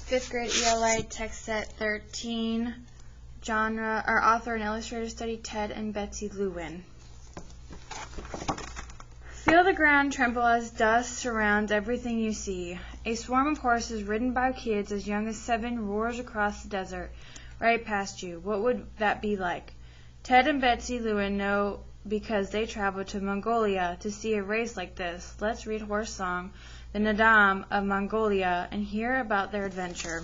Fifth grade ELA, text set 13, genre, or author and illustrator study, Ted and Betsy Lewin. Feel the ground tremble as dust surrounds everything you see. A swarm of horses ridden by kids as young as 7 roars across the desert, right past you. What would that be like? Ted and Betsy Lewin know because they traveled to Mongolia to see a race like this. Let's read Horse Song, the Nadam of Mongolia, and hear about their adventure.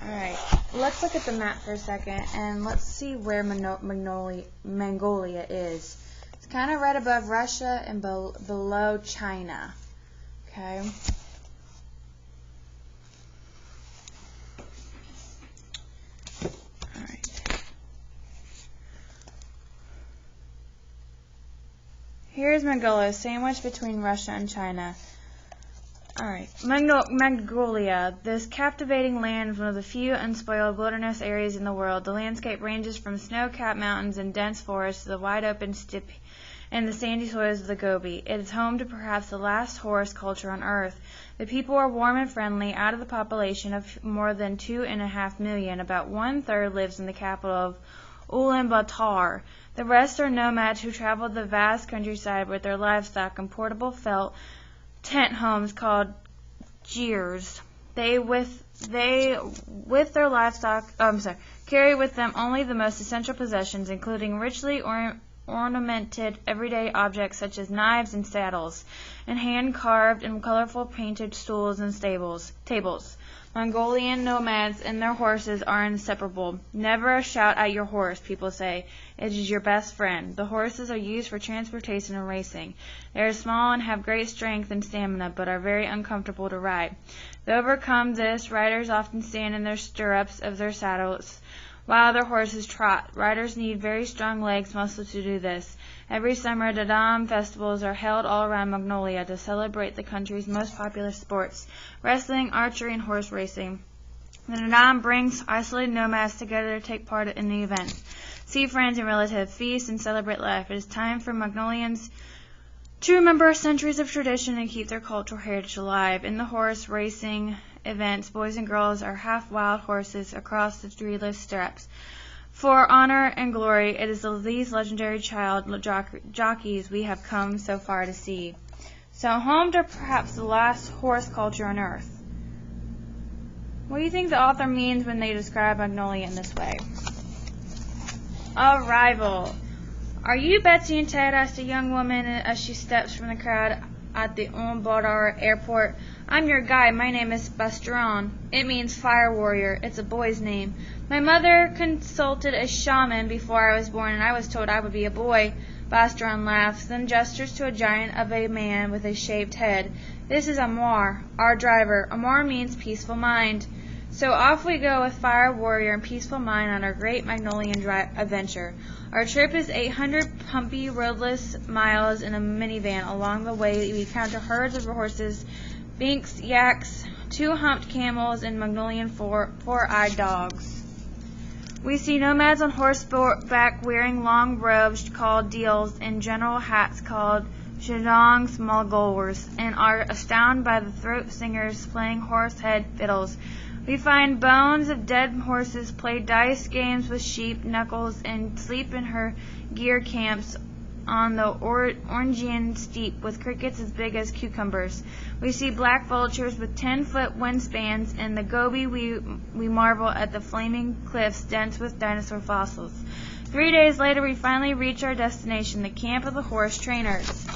Alright, let's look at the map for a second and let's see where Mongolia is. It's kind of right above Russia and below China. Okay. Alright. Here's Mongolia, sandwiched between Russia and China. Alright, Mongolia. This captivating land is one of the few unspoiled wilderness areas in the world. The landscape ranges from snow-capped mountains and dense forests to the wide-open steppe and the sandy soils of the Gobi. It is home to perhaps the last horse culture on Earth. The people are warm and friendly. Out of the population of more than 2.5 million, about 1/3 lives in the capital of Ulaanbaatar. The rest are nomads who travel the vast countryside with their livestock in portable felt tent homes called jeers. They with their livestock carry with them only the most essential possessions, including richly ornamented everyday objects such as knives and saddles, and hand-carved and colorful painted stools and tables. Mongolian nomads and their horses are inseparable. Never shout at your horse, people say. It is your best friend. The horses are used for transportation and racing. They are small and have great strength and stamina, but are very uncomfortable to ride. To overcome this, riders often stand in their stirrups of their saddles while their horses trot. Riders need very strong legs muscle to do this. Every summer, Nadam festivals are held all around Mongolia to celebrate the country's most popular sports, wrestling, archery, and horse racing. The Nadam brings isolated nomads together to take part in the event, see friends and relatives, feast, and celebrate life. It is time for Mongolians to remember centuries of tradition and keep their cultural heritage alive. In the horse racing events, boys and girls are half-wild horses across the treeless steppes. For honor and glory, it is these legendary child jockeys we have come so far to see. So home to perhaps the last horse culture on Earth. What do you think the author means when they describe Mongolia in this way? Arrival. Are you Betsy and Ted? Asked a young woman as she steps from the crowd at the Ulaanbaatar airport. I'm your guide. My name is Bastron. It means fire warrior. It's a boy's name. My mother consulted a shaman before I was born, and I was told I would be a boy. Bastron laughs, then gestures to a giant of a man with a shaved head. This is Amar, our driver. Amar means peaceful mind. So off we go with Fire Warrior and Peaceful Mind on our great Mongolian adventure. Our trip is 800 pumpy, roadless miles in a minivan. Along the way, we encounter herds of horses, binks, yaks, 2 humped camels, and Mongolian four-eyed dogs. We see nomads on horseback wearing long robes called deals and general hats called Zhejiang Mongols, and are astounded by the throat singers playing horse-head fiddles. We find bones of dead horses, play dice games with sheep knuckles, and sleep in her gear camps on the Orangian steppe with crickets as big as cucumbers. We see black vultures with 10-foot wingspans. In the Gobi, we marvel at the flaming cliffs dense with dinosaur fossils. 3 days later, we finally reach our destination, the Camp of the Horse Trainers.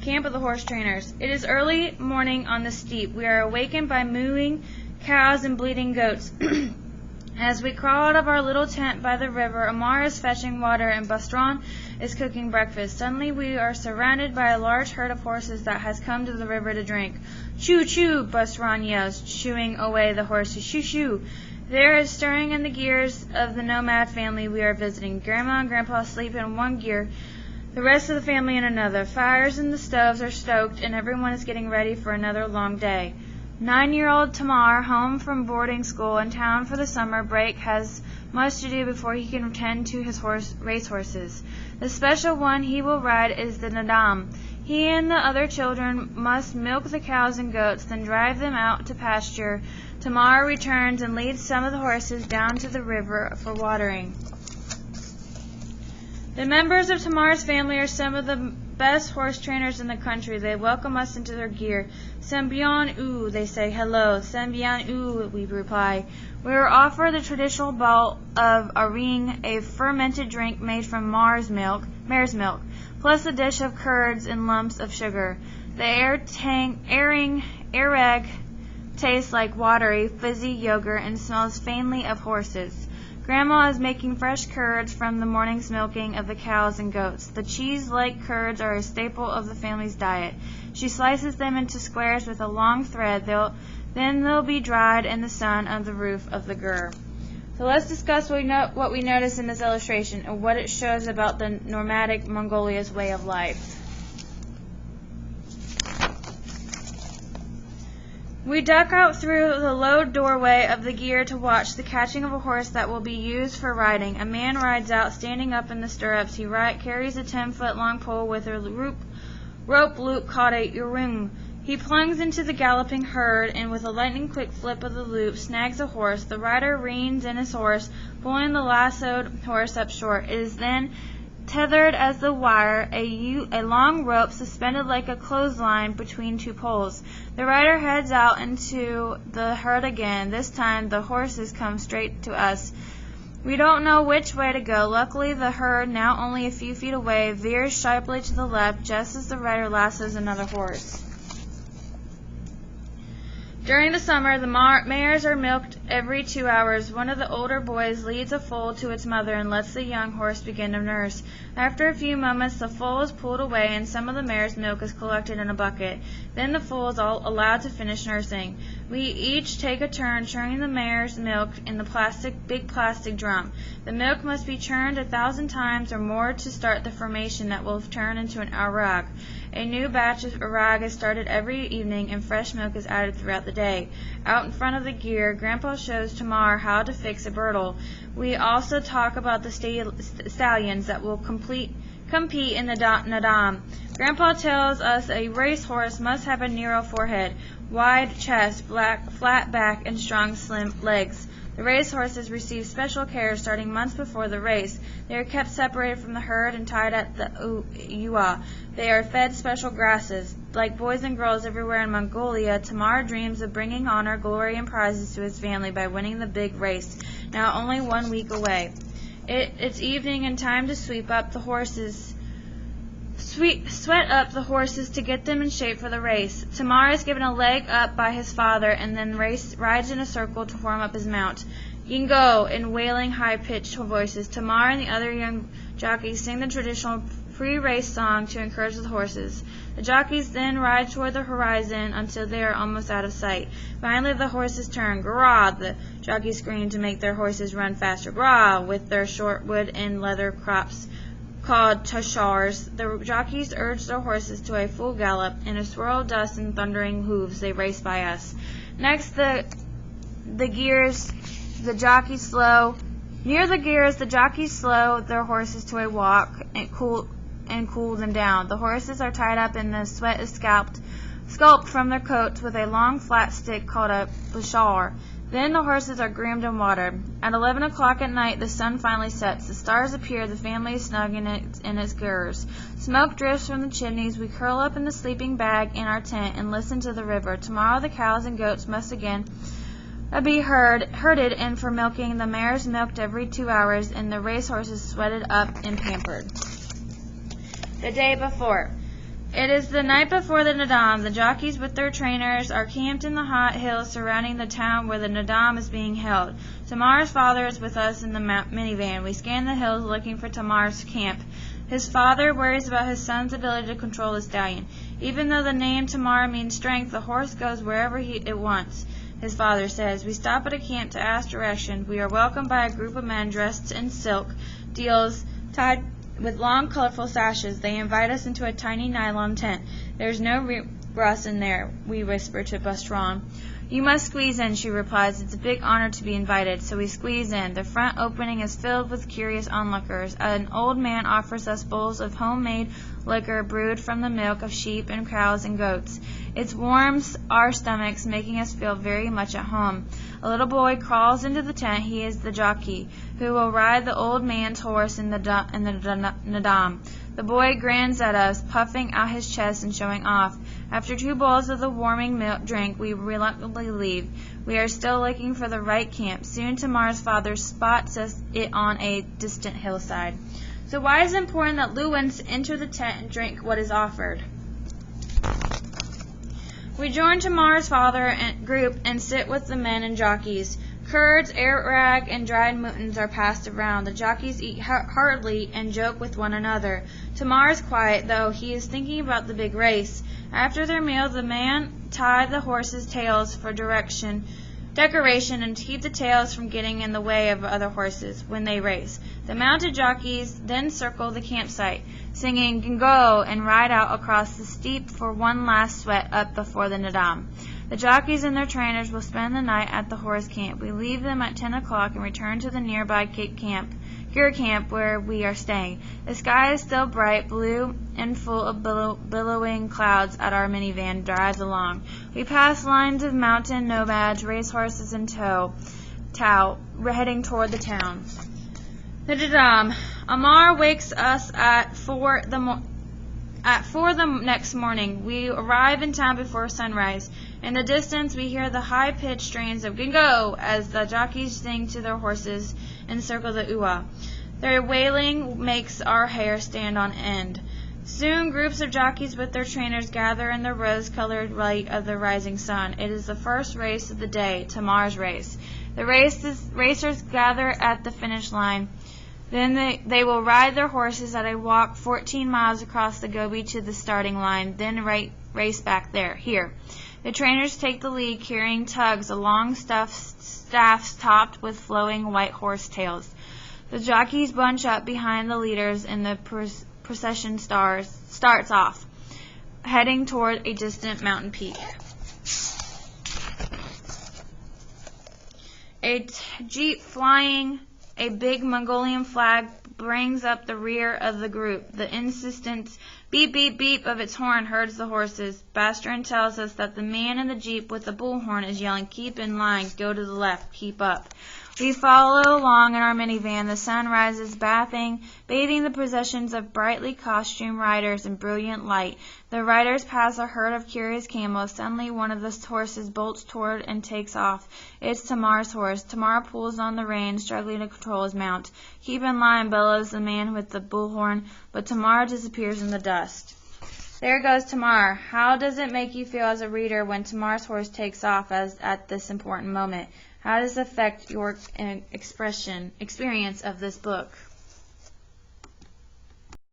Camp of the Horse Trainers. It is early morning on the steppe. We are awakened by mooing cows and bleating goats. As we crawl out of our little tent by the river, Amar is fetching water and Bastron is cooking breakfast. Suddenly we are surrounded by a large herd of horses that has come to the river to drink. Choo choo, Bastron yells, shooing away the horses. Shoo shoo. There is stirring in the gears of the nomad family we are visiting. Grandma and Grandpa sleep in one gear, the rest of the family in another. Fires in the stoves are stoked, and everyone is getting ready for another long day. 9-year-old Tamar, home from boarding school in town for the summer break, has much to do before he can tend to his racehorses. The special one he will ride is the Nadam. He and the other children must milk the cows and goats, then drive them out to pasture. Tamar returns and leads some of the horses down to the river for watering. The members of Tamar's family are some of the best horse trainers in the country. They welcome us into their gear. Sembian oo, they say hello. Sembian oo, we reply. We are offered the traditional bowl of aring, a fermented drink made from mare's milk, plus a dish of curds and lumps of sugar. The areg tastes like watery, fizzy yogurt and smells faintly of horses. Grandma is making fresh curds from the morning's milking of the cows and goats. The cheese-like curds are a staple of the family's diet. She slices them into squares with a long thread. Then they'll be dried in the sun on the roof of the gur. So let's discuss what we notice in this illustration and what it shows about the nomadic Mongolia's way of life. We duck out through the low doorway of the gear to watch the catching of a horse that will be used for riding. A man rides out, standing up in the stirrups. He carries a 10-foot-long pole with a rope loop called a urung. He plunges into the galloping herd, and with a lightning-quick flip of the loop, snags a horse. The rider reins in his horse, pulling the lassoed horse up short. It is then tethered as the wire, a long rope suspended like a clothesline between two poles. The rider heads out into the herd again. This time the horses come straight to us. We don't know which way to go. Luckily, the herd, now only a few feet away, veers sharply to the left just as the rider lassos another horse. During the summer, the mares are milked every 2 hours. One of the older boys leads a foal to its mother and lets the young horse begin to nurse. After a few moments, the foal is pulled away and some of the mare's milk is collected in a bucket. Then the foal is allowed to finish nursing. We each take a turn churning the mare's milk in the big plastic drum. The milk must be churned 1,000 times or more to start the formation that will turn into an arag. A new batch of arag is started every evening and fresh milk is added throughout the day. Out in front of the gear, Grandpa shows Tamar how to fix a girdle. We also talk about the stallions that will compete in the Nadam. Grandpa tells us a racehorse must have a narrow forehead, wide chest, flat back, and strong, slim legs. The racehorses receive special care starting months before the race. They are kept separated from the herd and tied at the Ua. They are fed special grasses. Like boys and girls everywhere in Mongolia, Tamar dreams of bringing honor, glory, and prizes to his family by winning the big race, now only 1 week away. It's evening and time to sweat up the horses to get them in shape for the race. Tamar is given a leg up by his father and then rides in a circle to warm up his mount. Yingo, in wailing, high-pitched voices. Tamar and the other young jockeys sing the traditional pre-race song to encourage the horses. The jockeys then ride toward the horizon until they are almost out of sight. Finally, the horses turn. Grah! The jockeys scream to make their horses run faster. Grah! With their short wood and leather crops called tashars. The jockeys urge their horses to a full gallop. In a swirl of dust and thundering hooves, they race by us. Next, Near the gears, the jockeys slow their horses to a walk and cool them down. The horses are tied up and the sweat is sculpted from their coats with a long flat stick called a bashar. Then the horses are groomed and watered. At 11 o'clock at night, the sun finally sets. The stars appear. The family is snug in its gurs. Smoke drifts from the chimneys. We curl up in the sleeping bag in our tent and listen to the river. Tomorrow the cows and goats must again be herded in for milking. The mares milked every 2 hours, and the racehorses sweated up and pampered. The day before. It is the night before the Nadam. The jockeys with their trainers are camped in the hot hills surrounding the town where the Nadam is being held. Tamar's father is with us in the minivan. We scan the hills looking for Tamar's camp. His father worries about his son's ability to control the stallion. Even though the name Tamar means strength, the horse goes wherever it wants, his father says. We stop at a camp to ask direction. We are welcomed by a group of men dressed in silk deals tied with long, colorful sashes. They invite us into a tiny nylon tent. There is no Ross in there, we whisper to Bustron. You must squeeze in, she replies. It's a big honor to be invited. So we squeeze in. The front opening is filled with curious onlookers. An old man offers us bowls of homemade liquor brewed from the milk of sheep and cows and goats. It warms our stomachs, making us feel very much at home. A little boy crawls into the tent. He is the jockey, who will ride the old man's horse in the Nadam. The boy grins at us, puffing out his chest and showing off. After 2 bowls of the warming milk drink, we reluctantly leave. We are still looking for the right camp. Soon Tamar's father spots us it on a distant hillside. So why is it important that Luwins enter the tent and drink what is offered? We join Tamar's father and group and sit with the men and jockeys. Curds, arag, and dried muttons are passed around. The jockeys eat heartily and joke with one another. Tamar is quiet, though he is thinking about the big race. After their meal, the man tied the horses' tails for decoration and to keep the tails from getting in the way of other horses when they race. The mounted jockeys then circle the campsite, singing Gingo, and ride out across the steep for one last sweat up before the Nadam. The jockeys and their trainers will spend the night at the horse camp. We leave them at 10 o'clock and return to the nearby Gir camp where we are staying. The sky is still bright blue and full of billowing clouds as our minivan drives along. We pass lines of mountain nomads, racehorses in tow, heading toward the town. The Nadam. Amar wakes us at 4 the next morning. We arrive in town before sunrise. In the distance, we hear the high-pitched strains of Gingo as the jockeys sing to their horses and circle the Uwa. Their wailing makes our hair stand on end. Soon, groups of jockeys with their trainers gather in the rose-colored light of the rising sun. It is the first race of the day, Tamar's race. The racers gather at the finish line. Then they will ride their horses at a walk 14 miles across the Gobi to the starting line, then race back here. The trainers take the lead, carrying tugs, long staffs topped with flowing white horse tails. The jockeys bunch up behind the leaders, and the procession starts off, heading toward a distant mountain peak. A jeep flying a big Mongolian flag brings up the rear of the group. The insistent beep, beep, beep of its horn herds the horses. Bastron tells us that the man in the jeep with the bullhorn is yelling, "Keep in line, go to the left, keep up." We follow along in our minivan. The sun rises, bathing the processions of brightly costumed riders in brilliant light. The riders pass a herd of curious camels. Suddenly, one of the horses bolts toward and takes off. It's Tamar's horse. Tamar pulls on the reins, struggling to control his mount. "Keep in line," bellows the man with the bullhorn, but Tamar disappears in the dust. There goes Tamar. How does it make you feel as a reader when Tamar's horse takes off at this important moment? How does it affect your experience of this book?